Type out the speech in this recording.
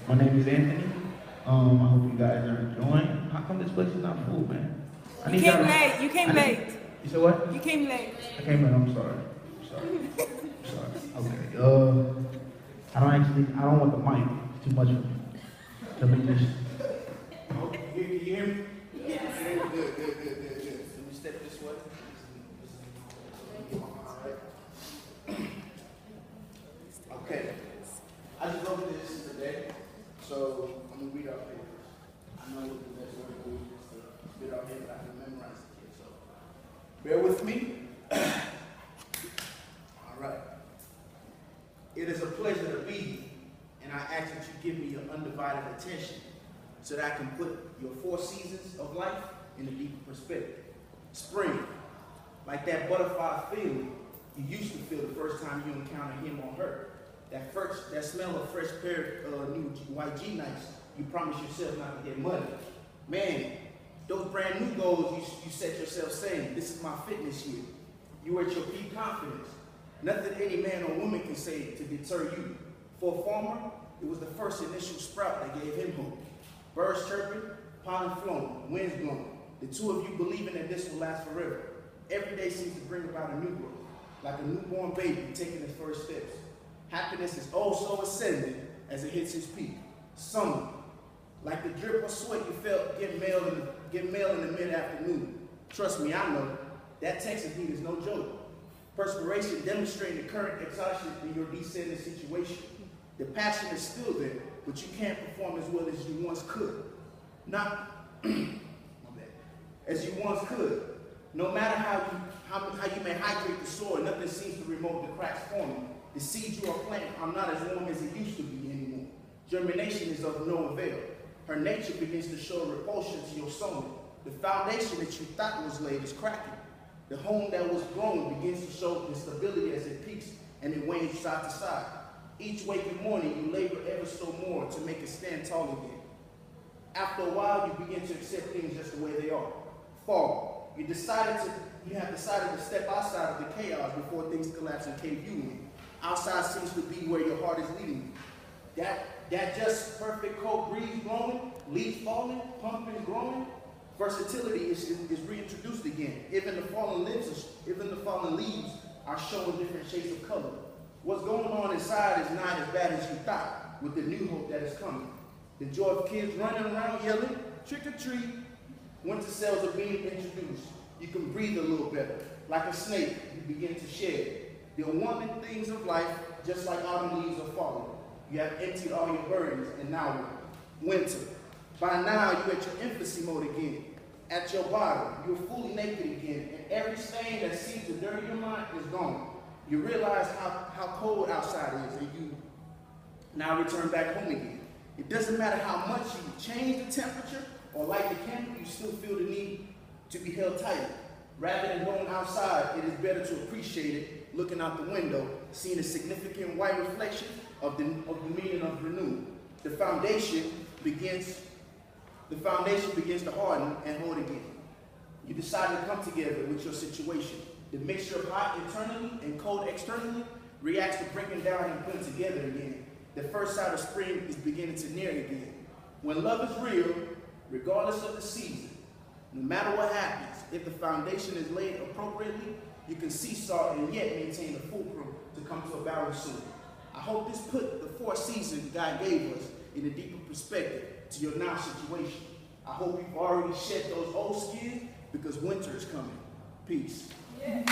My name is Anthony. I hope you guys are enjoying. How come this place is not full, man? I You need came y'all. late. You came late. You said what? You came late. I came in. I'm sorry. I'm sorry. I'm sorry. Okay. I don't want the mic. It's too much for me. Let me just. Okay, you hear me? Yeah. Good, good, good, good, good. Let me step this way. All right. Okay. I just wrote this today, so I'm gonna read our papers. I know what the best way to do is to read our papers. I can memorize it, so bear with me. All right. It is a pleasure to be here, and I ask that you give me your undivided attention so that I can put your 4 seasons of life in a deeper perspective. Spring, like that butterfly feeling you used to feel the first time you encounter him or her. That smell of fresh pair of new white G-Nikes you promise yourself not to get muddy. Man, those brand new goals you set yourself saying, this is my fitness year. You at your peak confidence. Nothing any man or woman can say to deter you. For a farmer, it was the first initial sprout that gave him hope. Birds chirping, pollen flowing, winds blowing. The two of you believing that this will last forever. Every day seems to bring about a new growth, like a newborn baby taking its first steps. Happiness is oh so ascending as it hits its peak. Summer, like the drip of sweat you felt get mail in the mid-afternoon. Trust me, I know, that Texas heat is no joke. Perspiration demonstrating the current exhaustion in your descending situation. The passion is still there, but you can't perform as well as you once could. Not, my bad, as you once could. No matter how you may hydrate the soil, nothing seems to remove the cracks forming. The seeds you are planting are not as warm as it used to be anymore. Germination is of no avail. Her nature begins to show repulsion to your sowing. The foundation that you thought was laid is cracking. The home that was growing begins to show instability as it peaks and it wanes side to side. Each waking morning, you labor ever so more to make it stand tall again. After a while, you begin to accept things just the way they are. Fall. You have decided to step outside of the chaos before things collapse and cave you in. Outside seems to be where your heart is leading you. That just perfect cold breeze blowing, leaves falling, pumping, growing. Versatility is reintroduced again. Even the fallen leaves are showing different shades of color. What's going on inside is not as bad as you thought with the new hope that is coming. The joy of kids running around yelling, trick or treat. Winter cells are being introduced. You can breathe a little better. Like a snake, you begin to shed. The unwanted things of life, just like autumn leaves are falling. You have emptied all your burdens, and now what? Winter. By now, you're at your infancy mode again. At your bottom, you're fully naked again, and every stain that seems to dirty your mind is gone. You realize how cold outside is, and you now return back home again. It doesn't matter how much you change the temperature or light the candle, you still feel the need to be held tight. Rather than going outside, it is better to appreciate it, looking out the window, seeing a significant white reflection of the meaning of renewal. The foundation begins to harden and hold again. You decide to come together with your situation. The mixture of hot internally and cold externally reacts to breaking down and putting together again. The first sign of spring is beginning to near again. When love is real, regardless of the season, no matter what happens, if the foundation is laid appropriately, you can seesaw and yet maintain the fulcrum to come to a balance soon. I hope this put the 4 seasons God gave us in a deeper perspective to your now situation. I hope you've already shed those old skins because winter is coming. Peace. Yeah.